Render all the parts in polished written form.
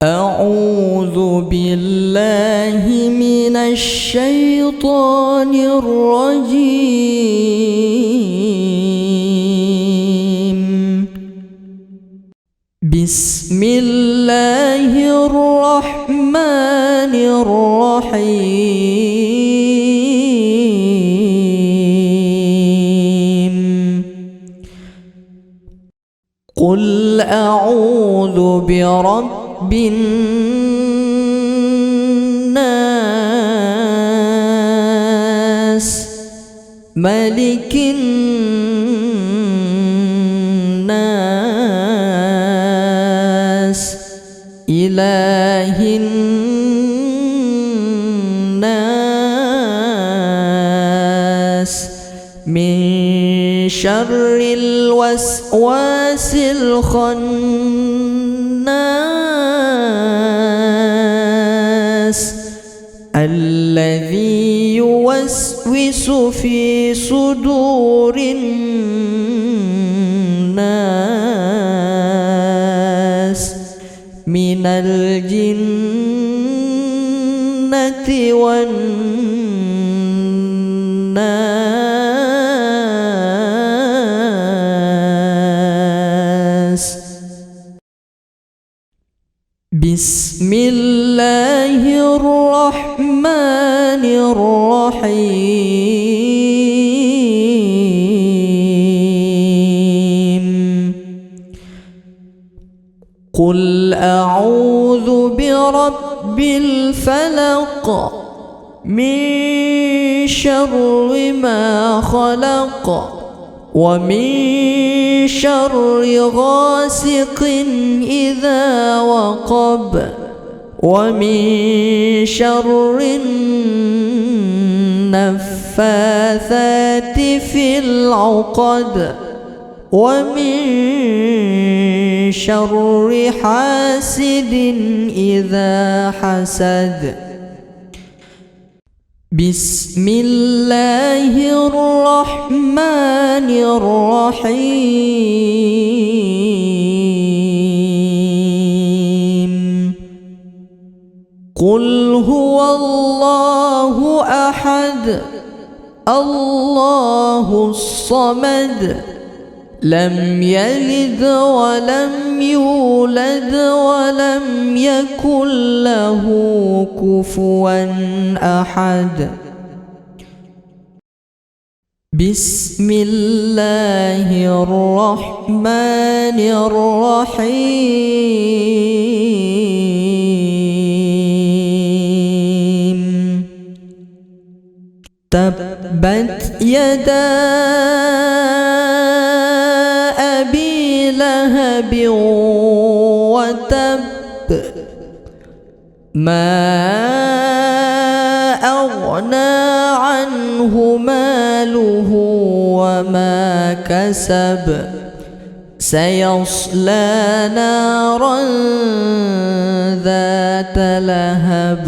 أعوذ بالله من الشيطان الرجيم. بسم الله الرحمن الرحيم. قل أعوذ برب الناس، ملك الناس، إله الناس، من شر الوسواس الخناس الذي يوسوس في صدور الناس من الجنة والناس. بسم الله الرحمن الرحيم. قل أعوذ برب الفلق، من شر ما خلق، ومن شر غاسق إذا وقب، ومن شر النفاثات في العقد، ومن شر حاسد إذا حسد. بسم الله الرحمن الرحيم. قل هو الله أحد، الله الصمد، لم يلد ولم يولد ولم يكن له كفوا أحد. بسم الله الرحمن الرحيم. تبت يدا أبي لهب وتب، ما أغنى عنه ماله وما كسب، سيصلى نارا ذات لهب،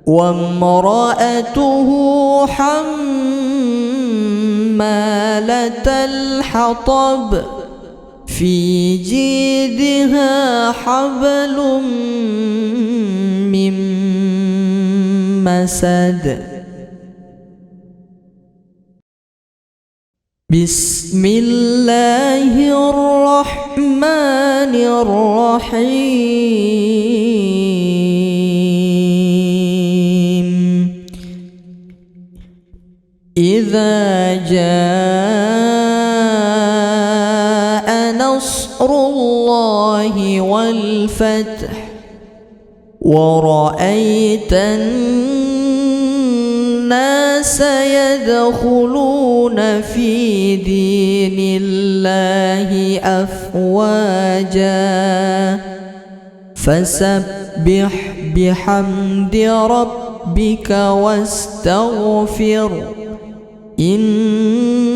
وامرأته حمالة الحطب، في جيدها حبل من مسد. بسم الله الرحمن الرحيم. إذا جاء نصر الله والفتح، ورأيت الناس يدخلون في دين الله أفواجا، فسبح بحمد ربك واستغفر، إنه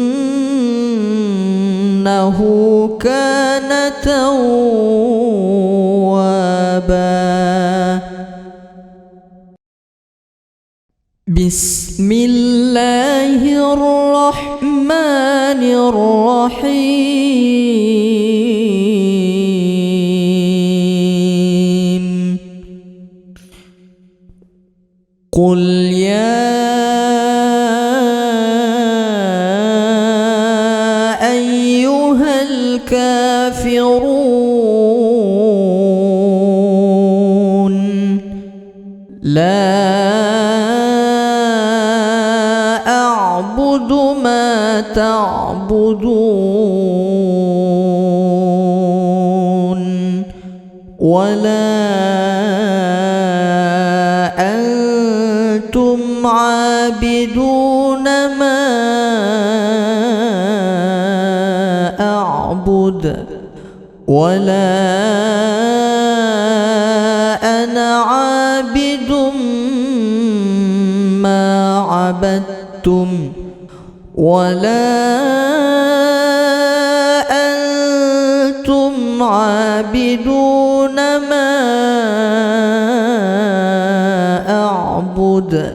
كان توابا. بسم الله الرحمن الرحيم. قل يا أيها الكافرون لا أعبد ما تعبدون ولا أنتم عابدون ما أعبد ولا أنا عابد ما عبدتم ولا أنتم عابدون ما أعبد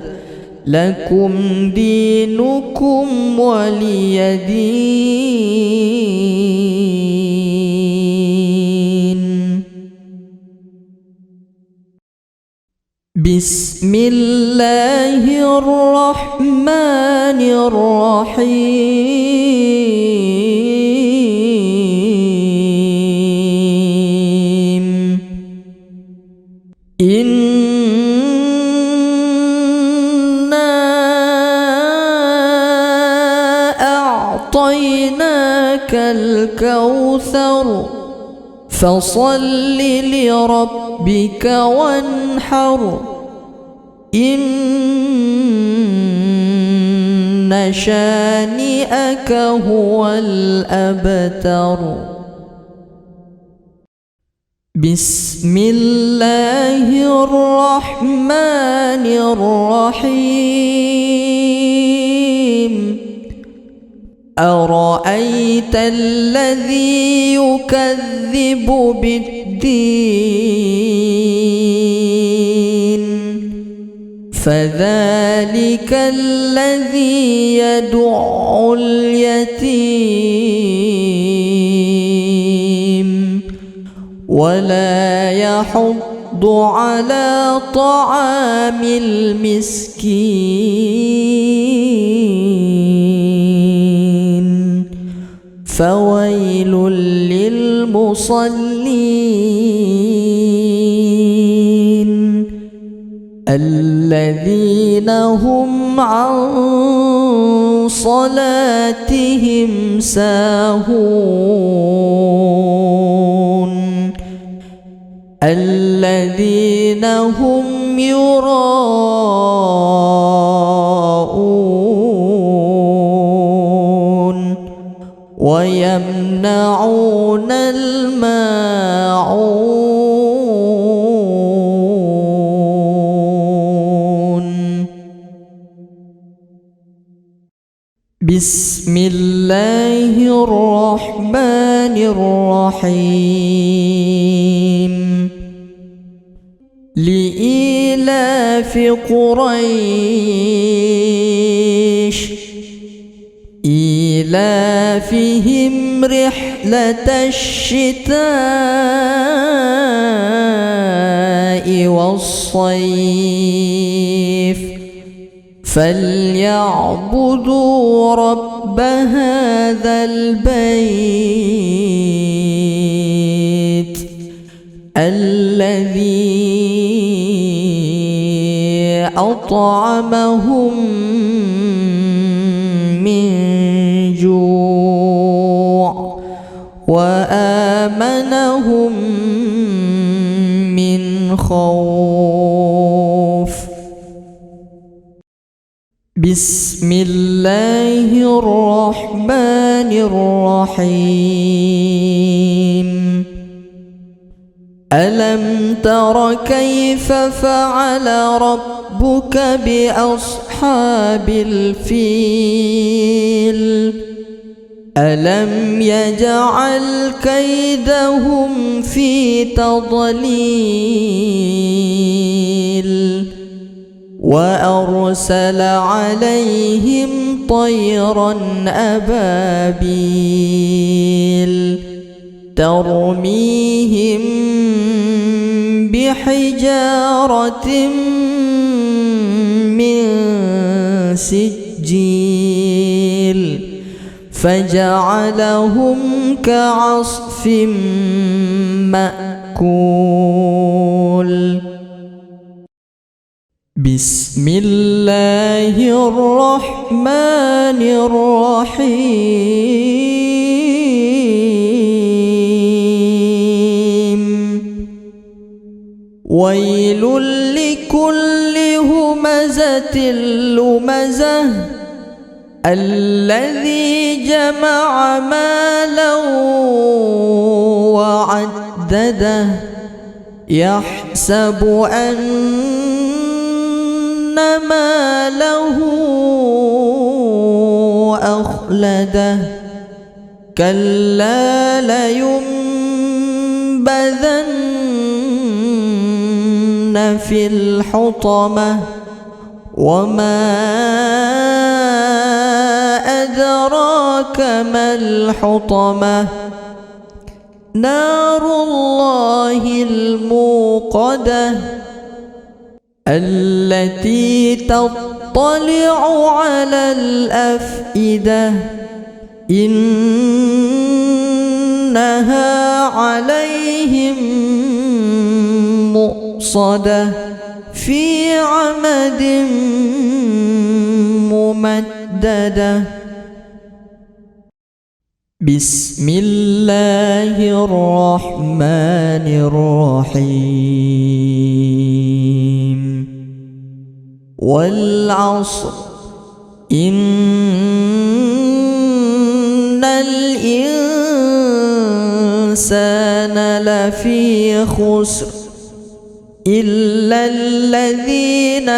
لكم دينكم ولي دين. بسم الله الرحمن الرحيم إنا أعطيناك الكوثر فصل لربك وانحر إن شانئك هو الأبتر. بسم الله الرحمن الرحيم أرأيت الذي يكذب بالدين فذلك الذي يدع اليتيم ولا يحض على طعام المسكين فويل للمصلين الذين هم عن صلاتهم ساهون الذين هم يراءون ويمنعون الماعون. بسم الله الرحمن الرحيم لإيلاف قريش إيلافهم رحلة الشتاء والصيف فليعبدوا رب هذا البيت الذي أطعمهم من جوع وآمنهم من خوف. بسم الله الرحمن الرحيم ألم تر كيف فعل ربك بأصحاب الفيل ألم يجعل كيدهم في تضليل وأرسل عليهم طيرا أبابيل ترميهم بحجارة من سجيل فجعلهم كعصف مأكول. بسم الله الرحمن الرحيم. ويل لكل همزة لمزة الذي جمع مالا وعدده يحسب أن ماله أخلده كلا لينبذن في الحطمة وما أدراك ما الحطمة نار الله الموقدة التي تطلع على الأفئدة إنها عليهم مؤصدة في عمد ممددة. بسم الله الرحمن الرحيم. والعصر إن الإنسان لفي خسر إلا الذين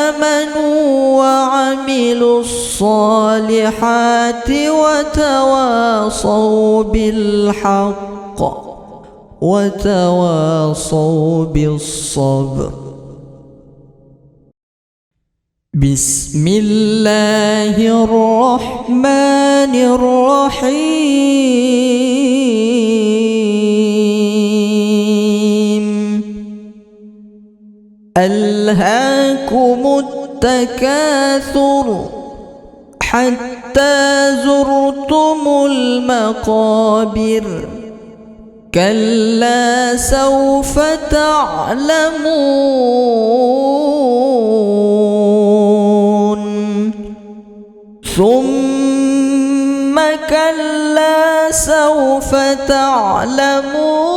آمنوا وعملوا الصالحات وتواصوا بالحق وتواصوا بالصبر. بسم الله الرحمن الرحيم. ألهاكم التكاثر حتى زرتم المقابر كلا سوف تعلمون ثم كلا سوف تعلمون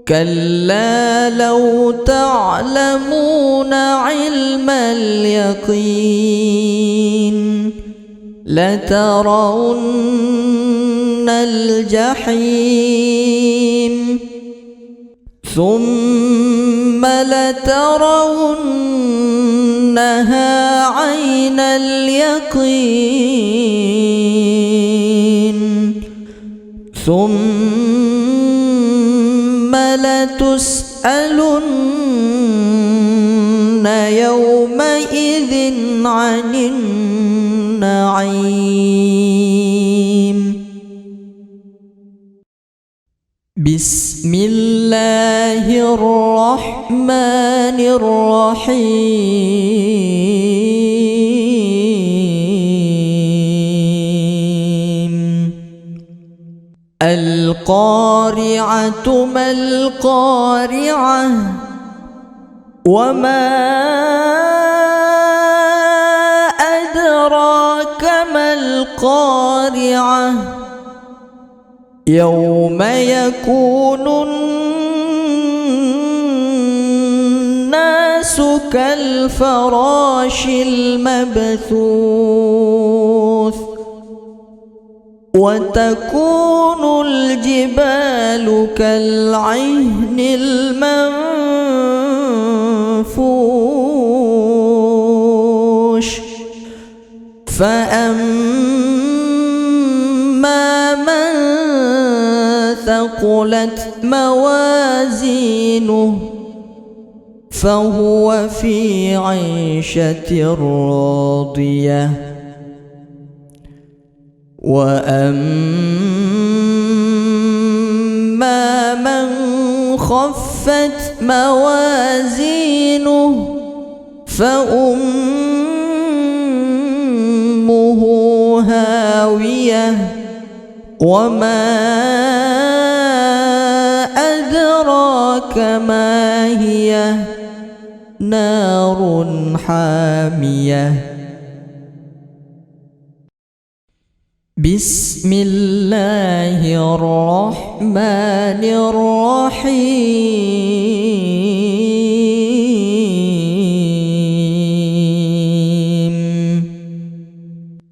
كلا لو تعلمون علم اليقين لترون الجحيم ثم لترونها عين اليقين ثم لتسألن يومئذ عن النعيم. بسم الله الرحمن الرحيم. القارعة ما القارعة وما أدراك ما القارعة يوم يكون الناس كالفراش المبثوث وتكون الجبال كالعهن المنفوش فأما من ثقلت موازينه فهو في عيشة راضية وأما من خفت خفت موازينه فأمه هاوية وما أدراك ما هي نار حامية. بسم الله الرحمن الرحيم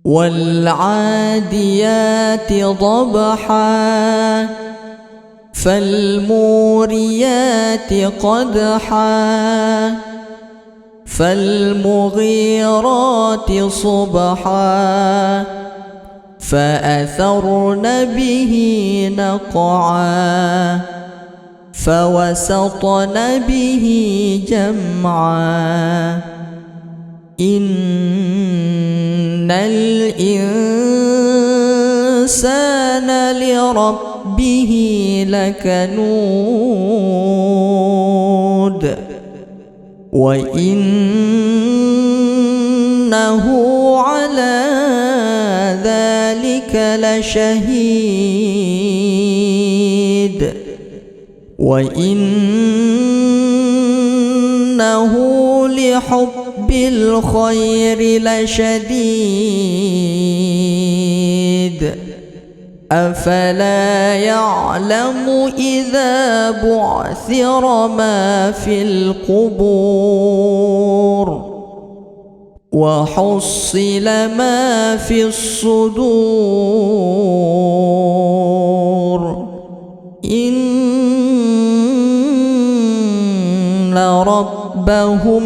والعاديات ضبحا فالموريات قدحا فالمغيرات صبحا فأثرن به نقعا فوسطن به جمعا إن الإنسان لربه لكنود وإنه على ذلك لشهيد وإنه لحب الخير لشديد أفلا يعلم إذا بعثر ما في القبور وحصل ما في الصدور إن ربهم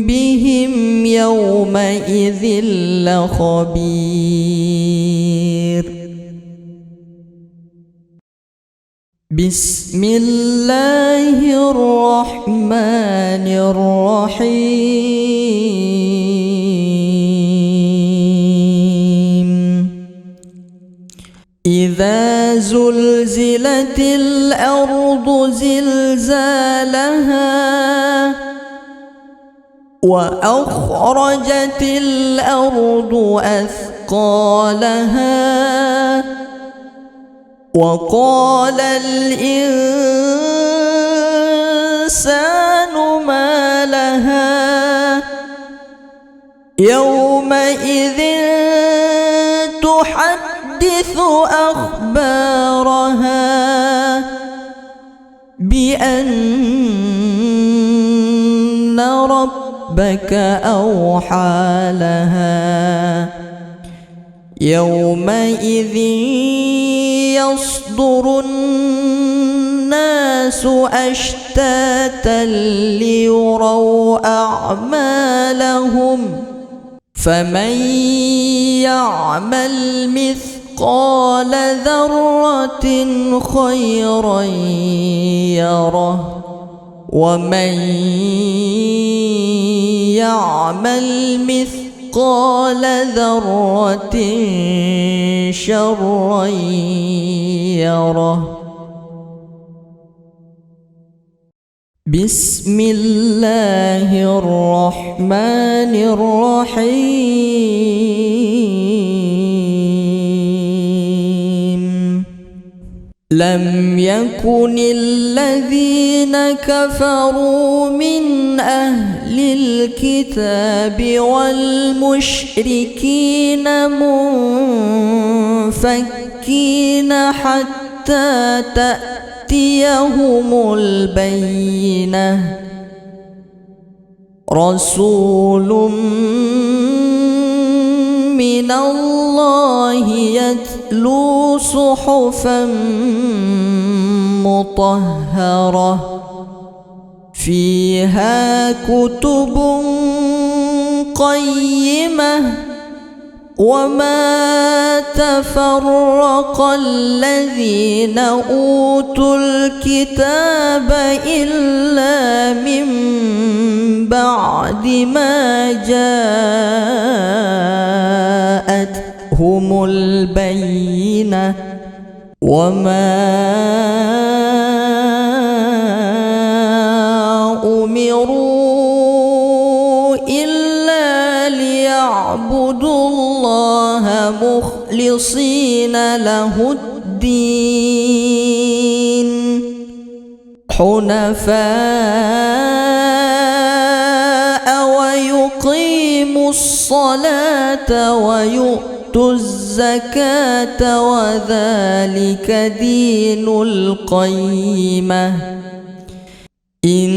بهم يومئذ لخبير. بسم الله الرحمن الرحيم إذا زلزلت الأرض زلزالها وأخرجت الأرض أثقالها وقال الإنسان ما لها يومئذ تحدث أخبارها بأن ربك أوحى لها يومئذ يصدر الناس أشتاتا ليروا أعمالهم فمن يعمل مثقال ذرة خيرا يره ومن يعمل مثقال ذرة شرا يره. بسم الله الرحمن الرحيم لم يكن الذين كفروا من أهل الكتاب والمشركين منفكين حتى تأتيهم البينة رسول من الله يتلو صحفا مطهرة فيها كتب قيمة وما تفرق الذين أوتوا الكتاب إلا من بعد ما جاءتهم البينة وما أمروا إلا ليعبدوا الله مخلصين له الدين حنفاء ويقيموا الصلاة ويؤتوا الزكاة وذلك دين القيمة إن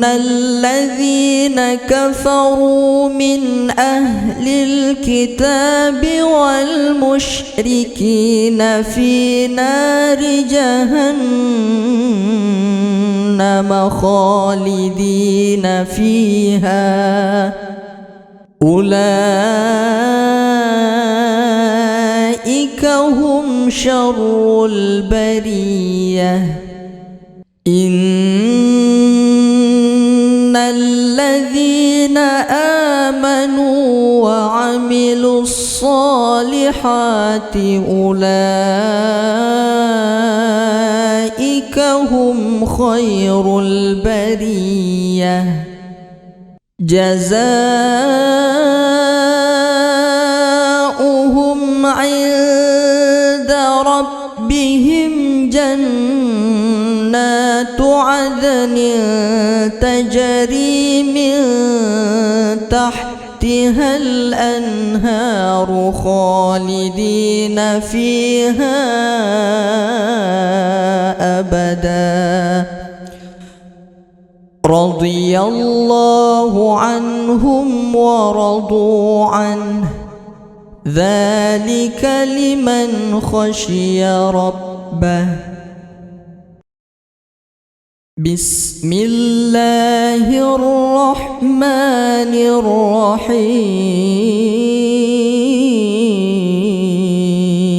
الذين كفروا من أهل الكتاب والمشركين في نار جهنم خالدين فيها أولئك هم شر البرية إن الذين آمنوا وعملوا الصالحات أولئك هم خير البرية جزاؤهم عند ربهم جنات عدن تجري من تحتها الأنهار خالدين فيها أبدا رضي الله عنهم ورضوا عنه ذلك لمن خشي ربه بسم الله الرحمن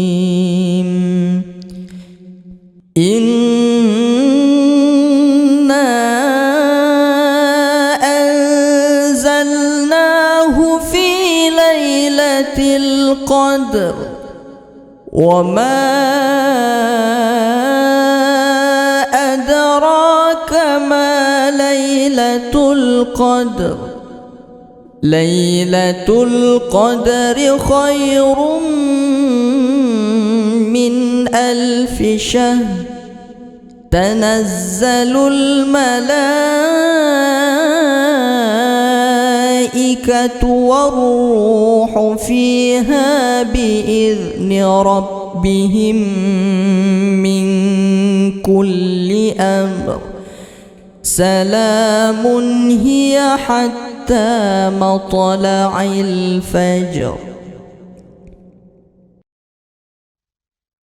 الرحيم إنا أنزلناه في ليلة القدر وما أدراك ما ليلة القدر ليلة القدر خير من 1000 شهر تنزل الملائكة والروح فيها بإذن ربهم من كل أمر سلام هي حتى مطلع الفجر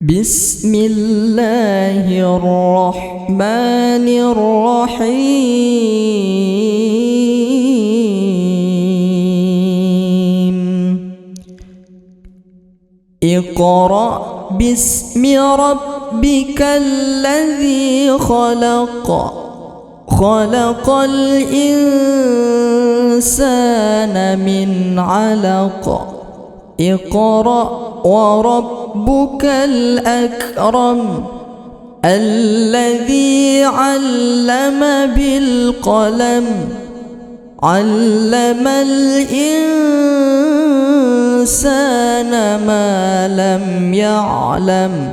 بسم الله الرحمن الرحيم اقرأ باسم ربك الذي خلق خلق الإنسان من علق اقرأ وربك الأكرم الذي علم بالقلم علم الإنسان ما لم يعلم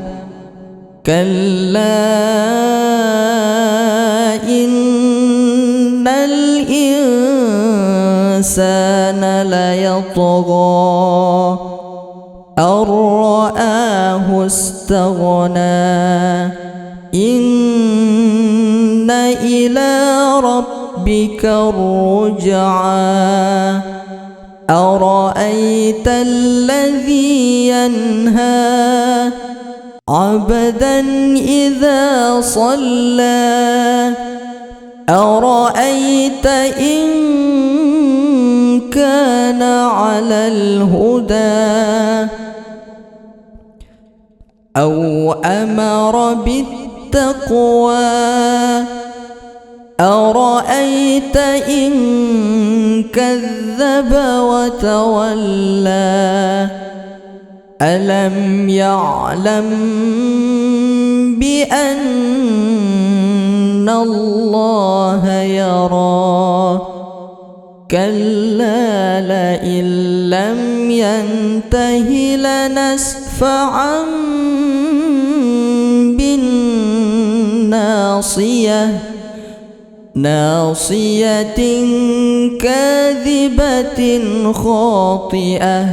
كلا إن الإنسان ليطغى أن رآه استغنى إن إلى ربك الرجعى أرأيت الذي ينهى عبدا إذا صلى أرأيت إن كان على الهدى أو أمر بالتقوى أرأيت إن كذب وتولى ألم يعلم بأن الله يرى كلا لئن لم ينته لنسفعا بالناصية ناصية كاذبة خاطئة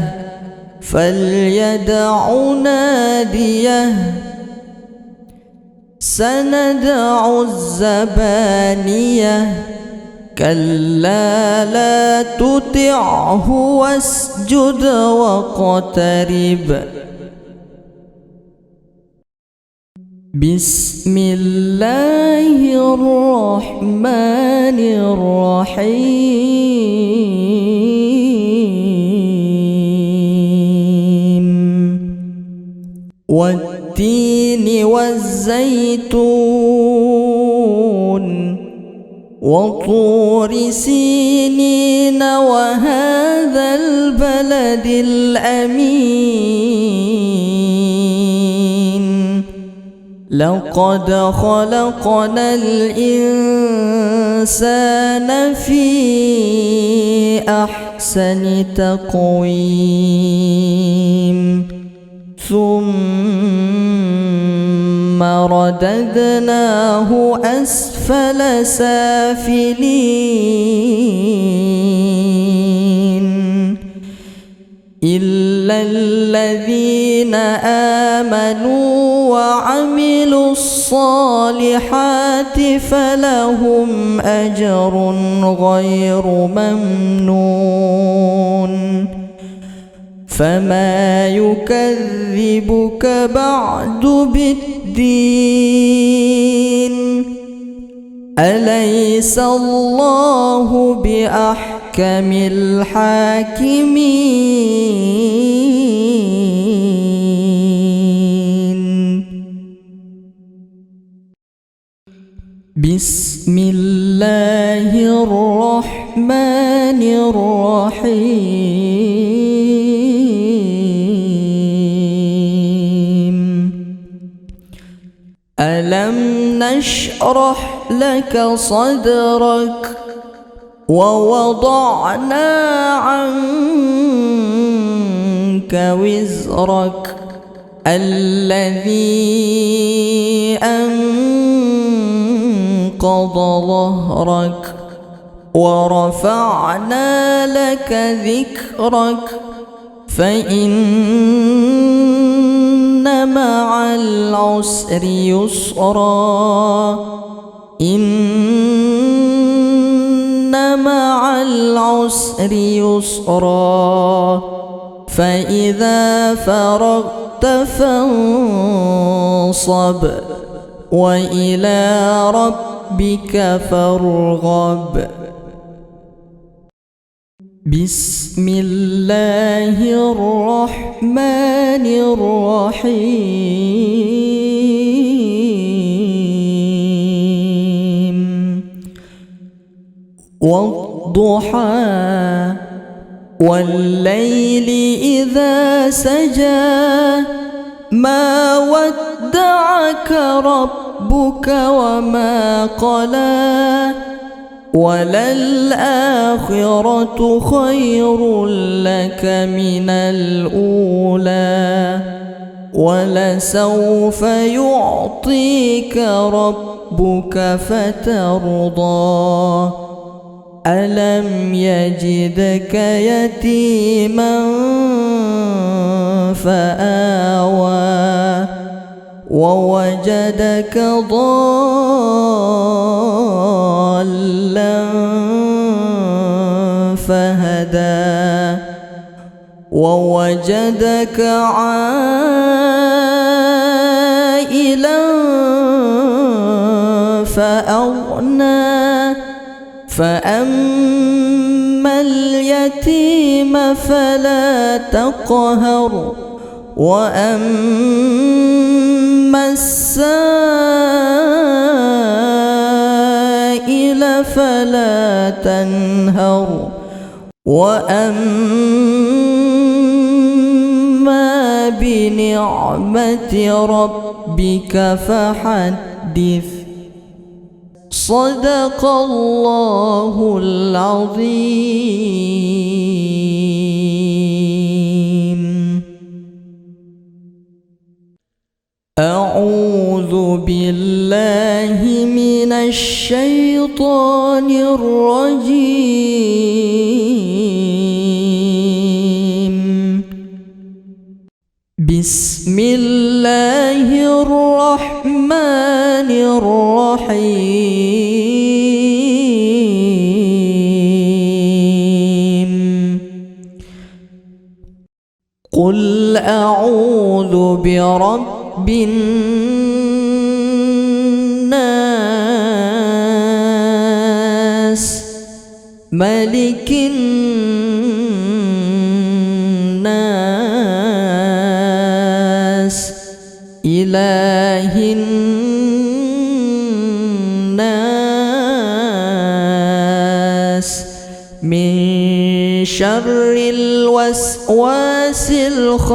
فليدع ناديه سندع الزبانية كلا لا تطعه واسجد واقترب بسم الله الرحمن الرحيم والتين والزيتون وطور سينين وهذا البلد الأمين لقد خلقنا الإنسان في أحسن تقويم ثم رددناه أسفل سافلين إلا الذين آمنوا وعملوا الصالحات فلهم أجر غير ممنون فما يكذبك بعد بالدين أليس الله بأحكم الحاكمين بسم الله الرحمن الرحيم ألم نشرح لك صدرك ووضعنا عنك وزرك الذي أنقض ظهرك ورفعنا لك ذكرك فإن مع العسر يسرا إن مع العسر يسرا فإذا فرغت فانصب وإلى ربك فارغب بسم الله الرحمن الرحيم والضحى والليل إذا سجى ما ودعك ربك وما قلى وللآخرة خير لك من الأولى ولسوف يعطيك ربك فترضى ألم يجدك يتيما فآوى ووجدك ضالا فهدى ووجدك عائلا فأغنى فأما اليتيم فلا تقهر وأما السائل فلا تنهر وأما بنعمة ربك فحدث صدق الله العظيم. أعوذ بالله من الشيطان الرجيم. بسم الله الرحمن الرحيم. قل أعوذ برب الناس ملك الناس إله الناس من شر الوسواس الخناس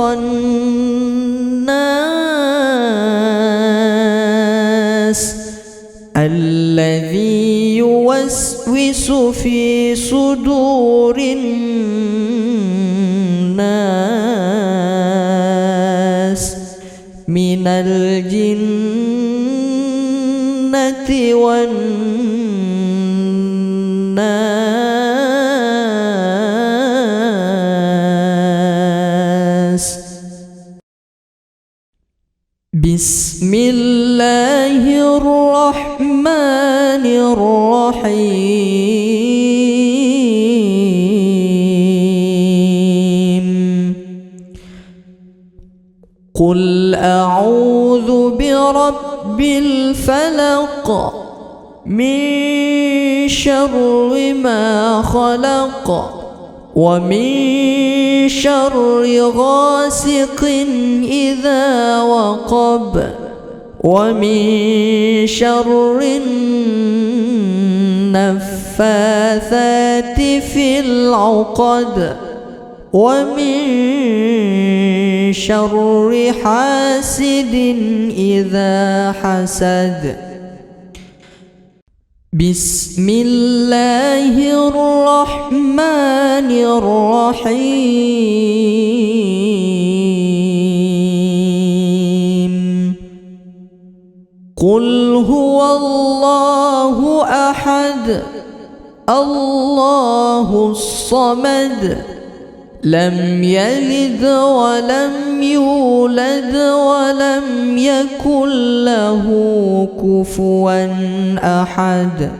الذي يوسوس في صدور الناس من الجنة والناس. بسم الله الرحمن الرحيم. قل أعوذ برب الفلق من شر ما خلق ومن شر غاسق إذا وقب ومن شر النفاثات في العقد ومن شر حاسد إذا حسد. بسم الله الرحمن الرحيم. قل هو الله أحد الله الصمد لم يلد ولم يولد ولم يكن له كفوا أحد.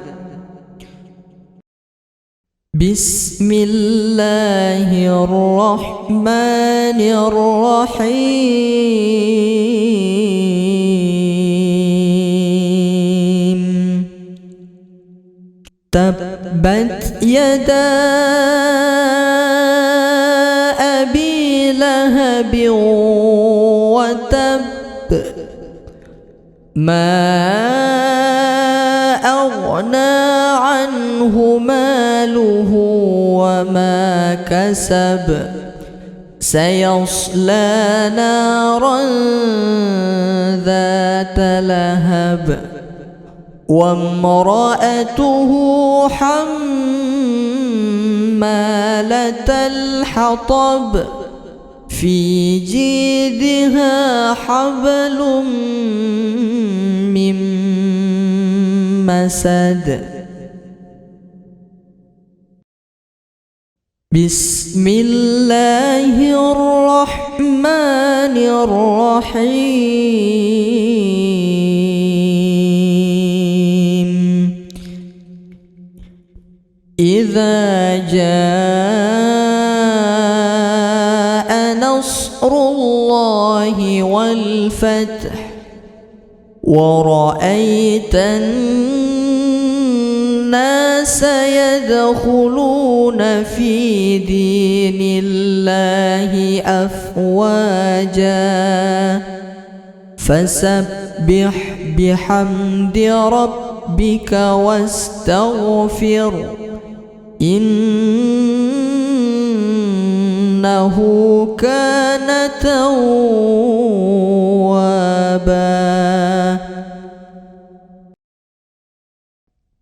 بسم الله الرحمن الرحيم. تبت يدا أبي لهب وتب ما أغنى عنه ماله وما كسب سيصلى نارا ذات لهب وامرأته حمالة الحطب في جيدها حبل من مسد. بسم الله الرحمن الرحيم. إذا جاء نصر الله والفتح ورأيت الناس يدخلون في دين الله أفواجا فسبح بحمد ربك واستغفر إنه كان توابا.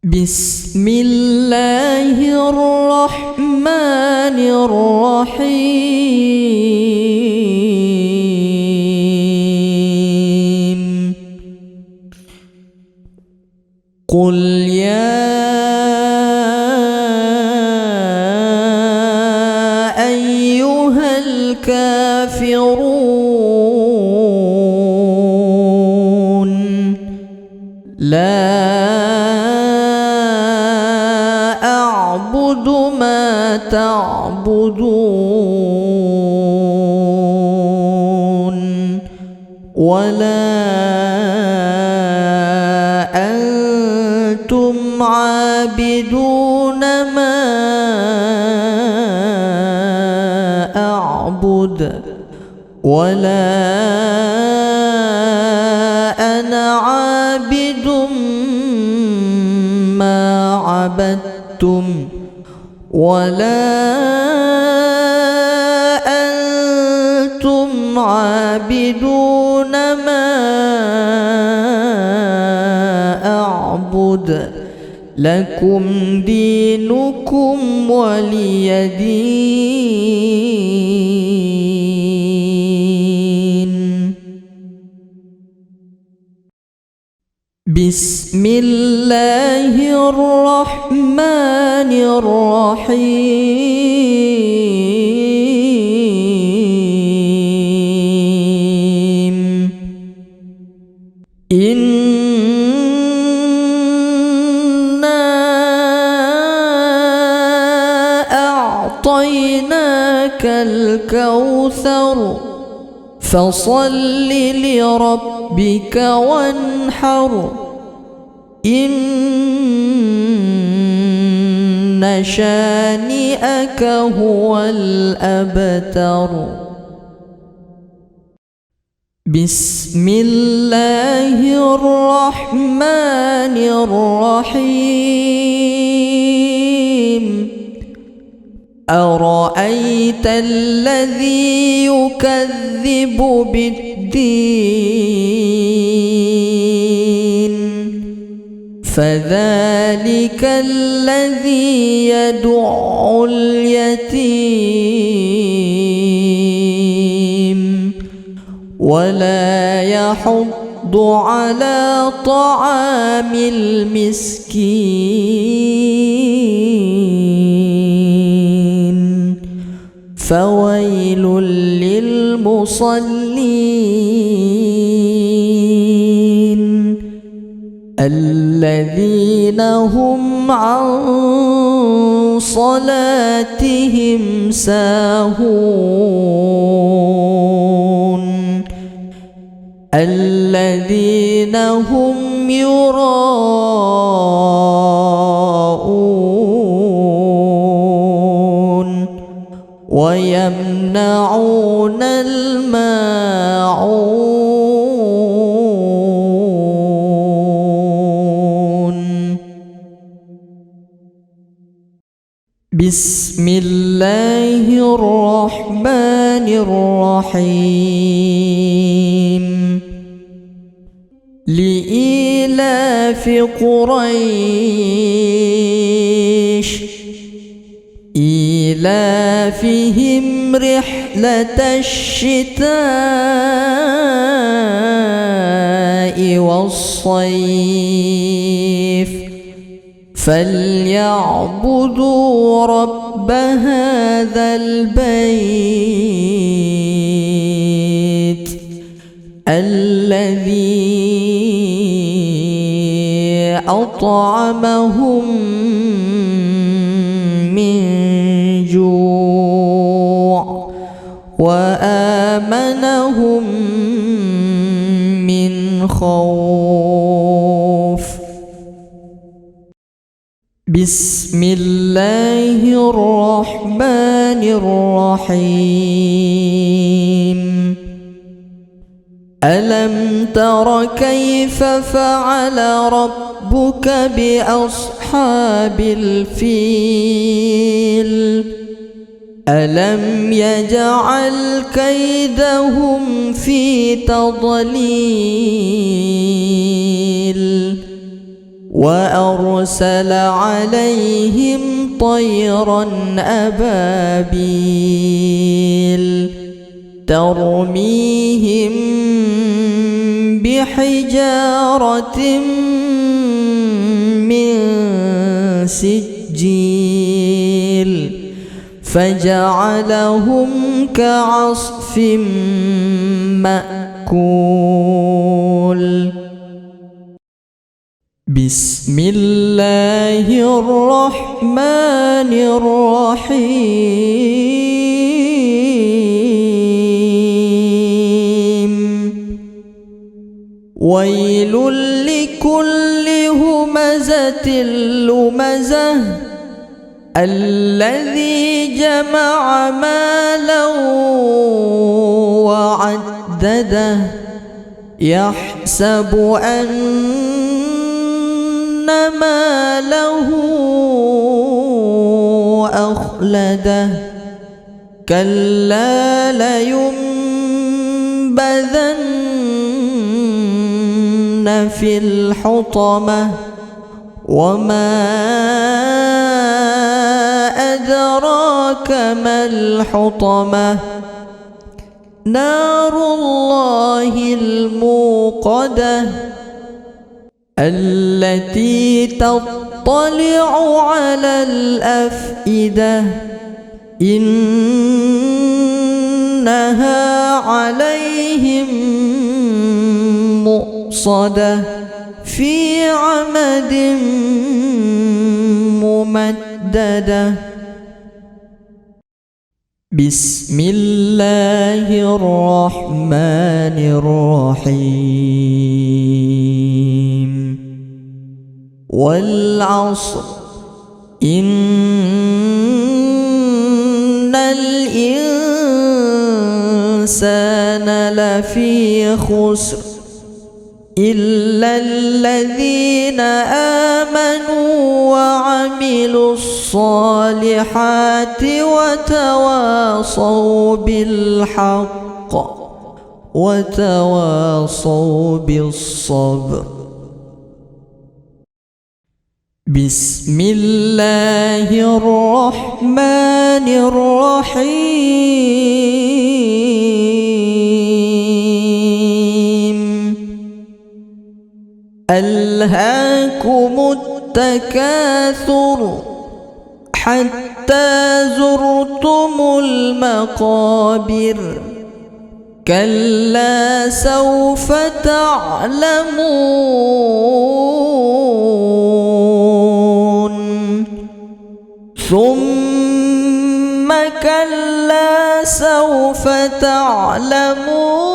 بسم الله الرحمن الرحيم قل يا أيها الكافرون لا أعبد ما تعبدون ولا أنتم عابدون ما أعبد ولا أنا عابد ما عبدتم ولا أنتم عابدون ما أعبد لكم دينكم ولي دين. بسم الله الرحمن الرحيم إنا أعطيناك الكوثر فصل لربك وانحر إن شانئك هو الأبتر. بسم الله الرحمن الرحيم أرأيت الذي يكذب بالدين فذلك الذي يدع اليتيم ولا يحض على طعام المسكين فويل للمصلين الذين هم عن صلاتهم ساهون الذين هم يراءون ويمنعون الماعون. بسم الله الرحمن الرحيم لإيلاف قريش إيلافهم رحلة الشتاء والصيف فليعبدوا رب هذا البيت الذي أطعمهم من جوع وآمنهم من خوف. بسم الله الرحمن الرحيم ألم تر كيف فعل ربك بأصحاب الفيل ألم يجعل كيدهم في تضليل وأرسل عليهم طيرا أبابيل ترميهم بحجارة من سجيل فجعلهم كعصف مأكول. بسم الله الرحمن الرحيم. ويل لكل همزة لمزة الذي جمع مالا وعدده يحسب أن ماله أخلده كلا لينبذن في الحطمة وما أدراك ما الحطمة نار الله الموقدة التي تطلع على الأفئدة إنها عليهم مؤصدة في عمد ممددة. بسم الله الرحمن الرحيم. والعصر إن الإنسان لفي خسر إلا الذين آمنوا وعملوا الصالحات وتواصوا بالحق وتواصوا بالصبر. بسم الله الرحمن الرحيم. ألهاكم التكاثر حتى زرتم المقابر كلا سوف تعلمون ثم كلا سوف تعلمون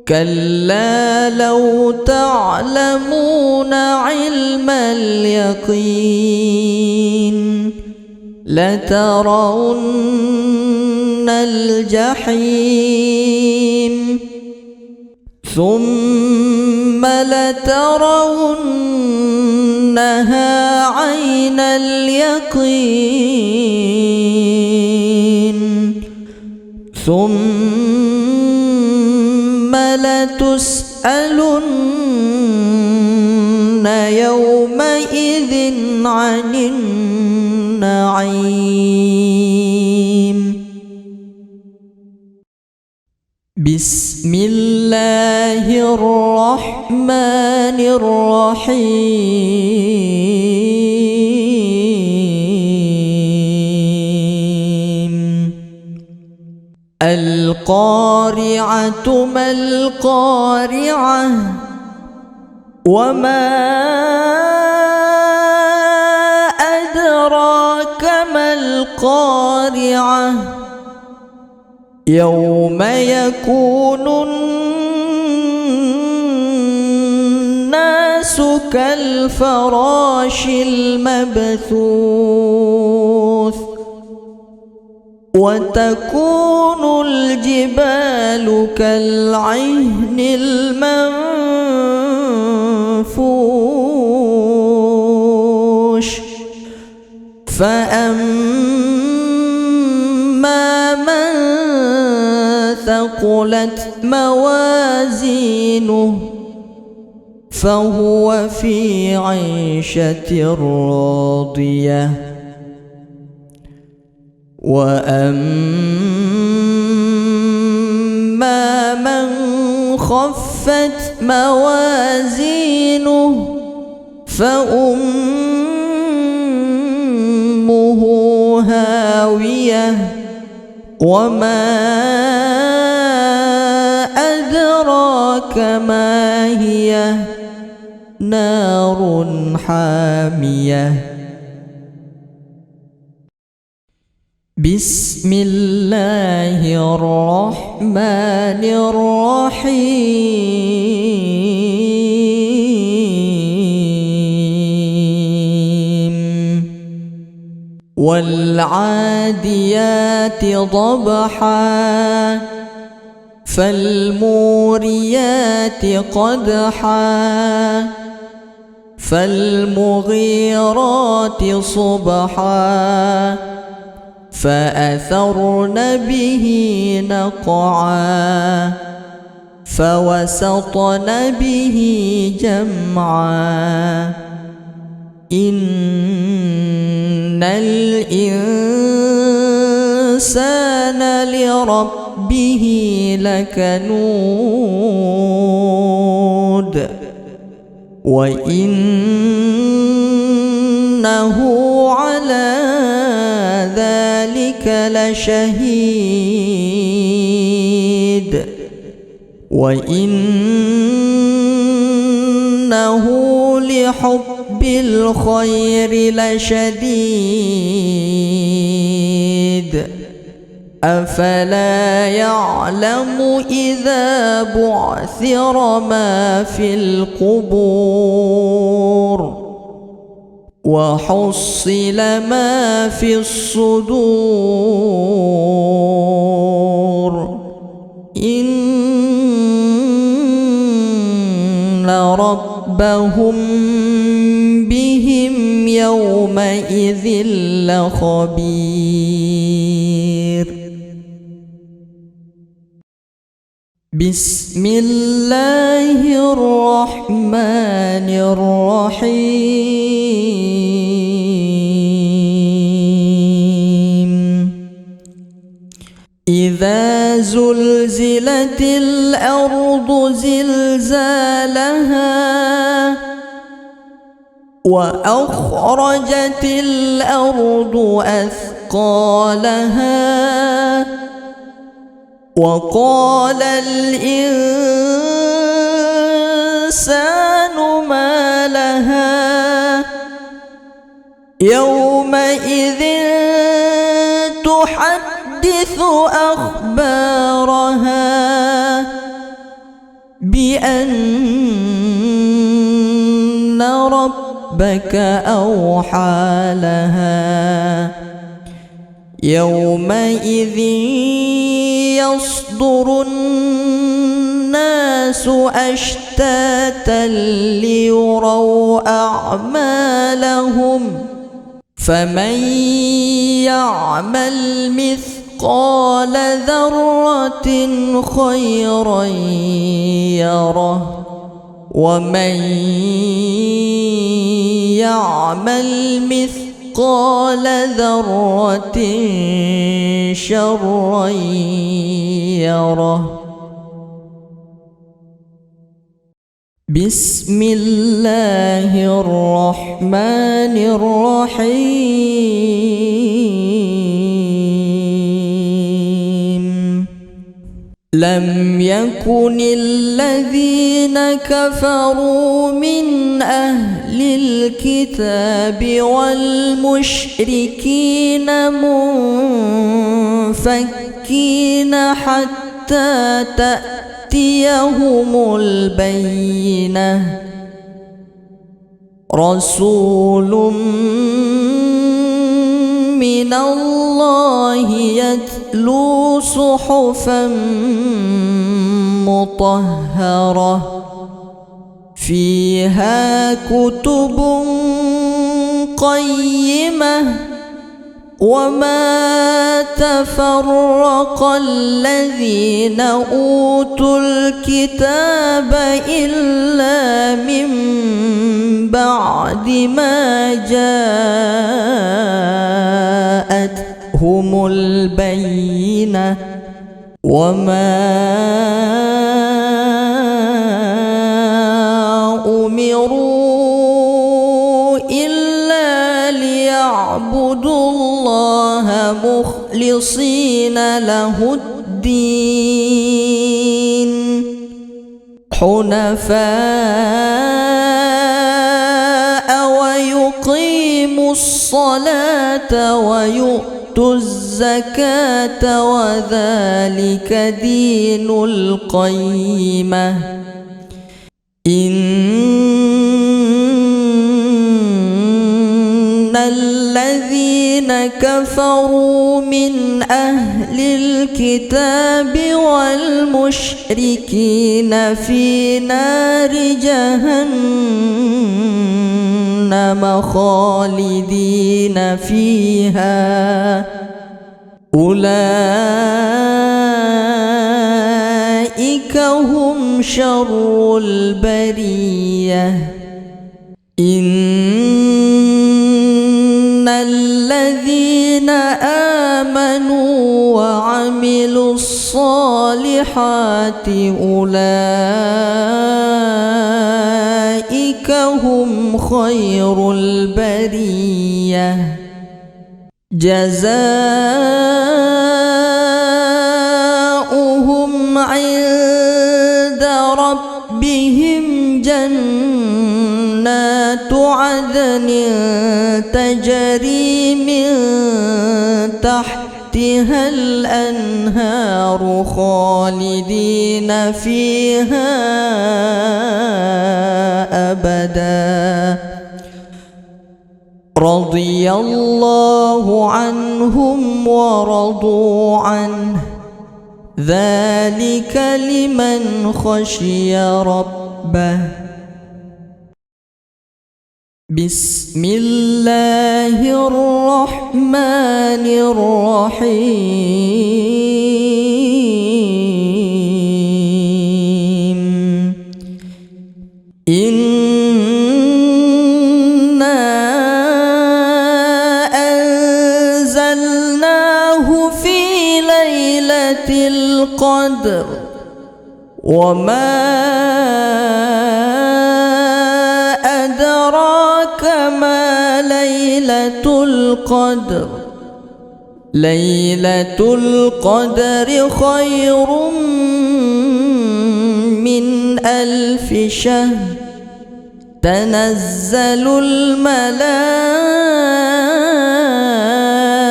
كلا لو تعلمون علم اليقين لترون الجحيم ثم لترونها عين اليقين ثم لتسألن يومئذ عن النعيم. بسم الله الرحمن الرحيم. القارعة ما القارعة وما أدراك ما القارعة يوم يكون الناس كالفراش المبثوث وتكون الجبال كالعهن المنفوش فأما من ثقلت موازينه فهو في عيشة راضية وأما من خفت موازينه فأمه هاوية وما أدراك ما هي نار حامية. بسم الله الرحمن الرحيم والعاديات ضبحا فالموريات قدحا فالمغيرات صبحا فأثرن به نقعا فوسطن به جمعا إن الإنسان لربه لكنود وإنه على ذلك لشهيد وإنه لحب الخير لشديد أفلا يعلم إذا بعثر ما في القبور وحصل ما في الصدور إن ربهم بهم يومئذ لخبير. بسم الله الرحمن الرحيم إذا زلزلت الأرض زلزالها وأخرجت الأرض أثقالها وقال الإنسان ما لها يومئذ تحدث أخبارها بأن ربك أوحى لها يومئذ يصدر الناس أشتاتا ليروا أعمالهم فمن يعمل مثقال ذرة خيرا يره ومن يعمل مثقال ذرة شرا يره. بسم الله الرحمن الرحيم لم يكن الذين كفروا من أهل الكتاب والمشركين منفكين حتى تأتيهم البينة رسول من الله يتلو صحفا مطهرة فيها كتب قيمة وما تفرق الذين أوتوا الكتاب إلا من بعد ما جاءتهم البينة وما أمروا إلا ليعبدوا الله مخلصين له الدين حنفاء ويقيموا الصلاة ويؤتوا الزكاة وذلك دين القيمة إن الذين كفروا من أهل الكتاب والمشركين في نار جهنم خالدين فيها أولئك هم شر البرية إن الذين آمنوا وعملوا الصالحات أولئك هم خير البرية جزاؤهم عند ربهم جنات عدن تجري من تحتها الأنهار خالدين فيها أبدا رضي الله عنهم ورضوا عنه ذلك لمن خشي ربه بسم الله الرحمن الرحيم إنا أنزلناه في ليلة القدر وما أدراك ما ليلة القدر ليلة القدر خير من 1000 شهر تنزل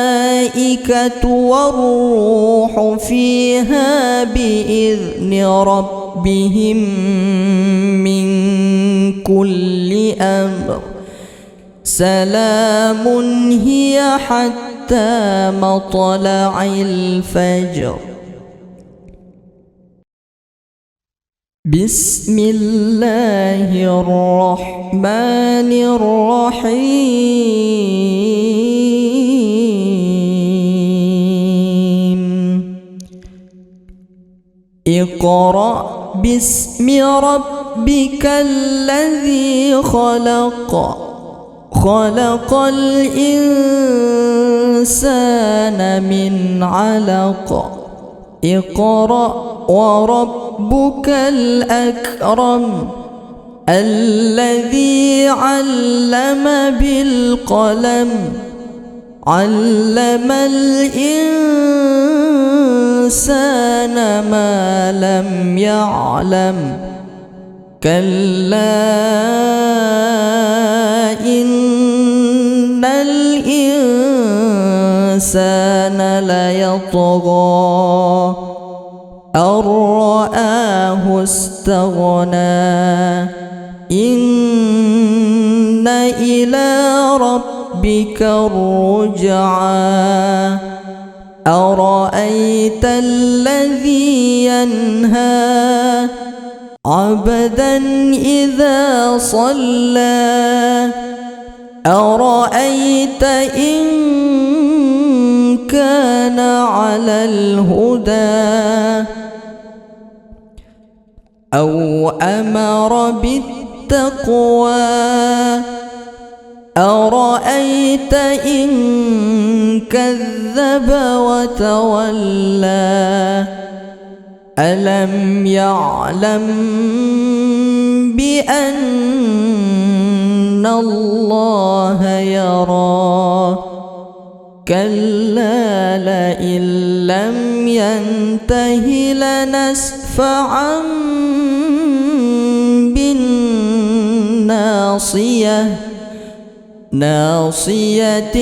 الملائكة والروح فيها بإذن ربهم من كل أمر سلام هي حتى مطلع الفجر بسم الله الرحمن الرحيم اقرأ باسم ربك الذي خلق خلق الإنسان من علق اقرأ وربك الأكرم الذي علم بالقلم علم الإنسان ما لم يعلم كلا إن الإنسان ليطغى أن رآه استغنى إن إلى ربك الرجعى أرأيت الذي ينهى عبدا إذا صلى. 'أرأيت إن كان على الهدى أو أمر بالتقوى أرأيت إن كذب وتولى ألم يعلم بأن الله يرى كلا لئن لم ينته لنسفعا بالناصية ناصية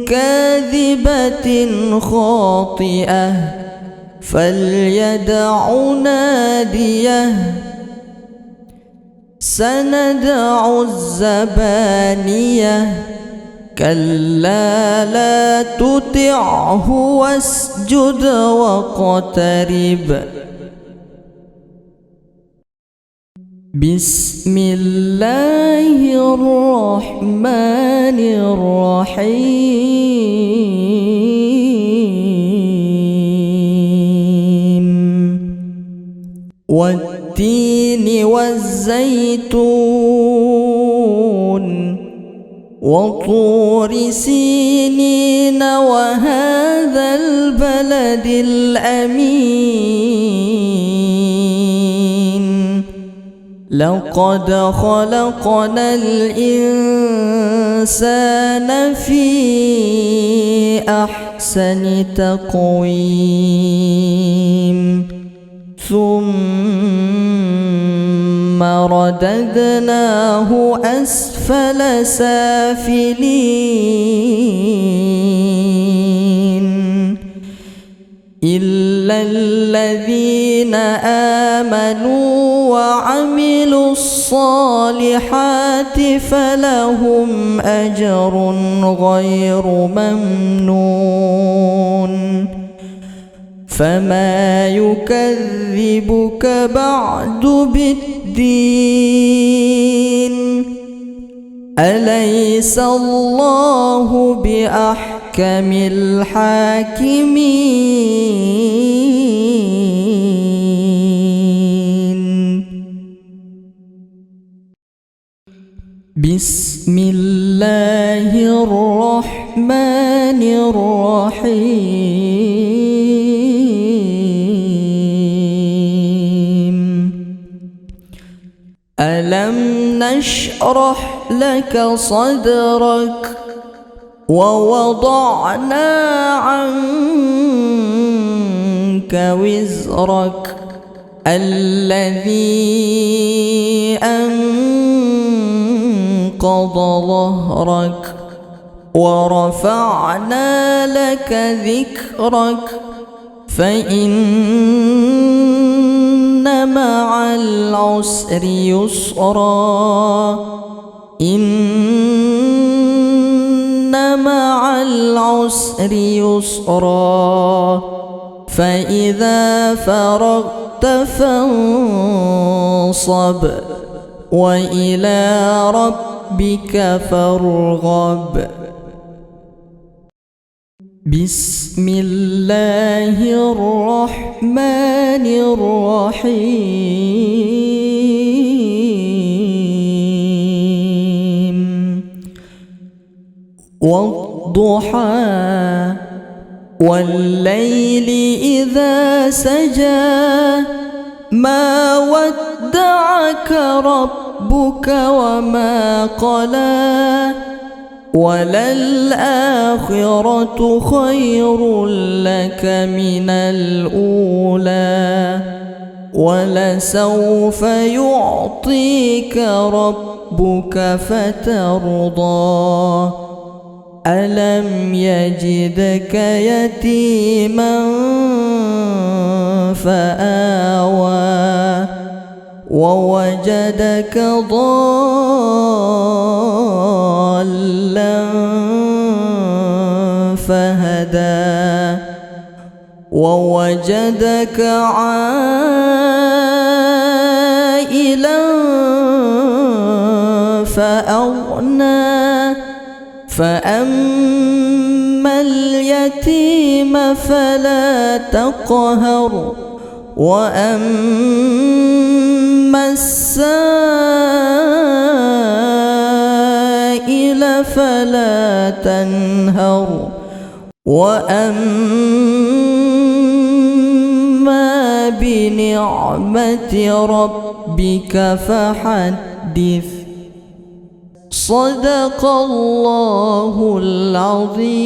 كاذبة خاطئة فليدع ناديه سندع الزبانية كلا لا تطعه واسجد واقترب بسم الله الرحمن الرحيم والتين والزيتون وطور سينين وهذا البلد الأمين لقد خلقنا الإنسان في أحسن تقويم ثم رددناه أسفل سافلين إلا الذين آمنوا وعملوا الصالحات فلهم أجر غير ممنون فما يكذبك بعد بالدين أليس الله بأحكم الحاكمين بسم الله الرحمن الرحيم ألم نشرح لك صدرك ووضعنا عنك وزرك الذي أنقض ظهرك ورفعنا لك ذكرك فإن مع العسر يسرا إن مع العسر يسرا فإذا فرغت فانصب وإلى ربك فارغب بسم الله الرحمن الرحيم والضحى والليل إذا سجى ما ودعك ربك وما قلى وللآخرة خير لك من الأولى ولسوف يعطيك ربك فترضى ألم يجدك يتيما فآوى ووجدك ضالا فهدى ووجدك عائلا فأغنى فأما اليتيم فلا تقهر وأما السائل فلا تنهر وأما بنعمة ربك فحدث. صدق الله العظيم.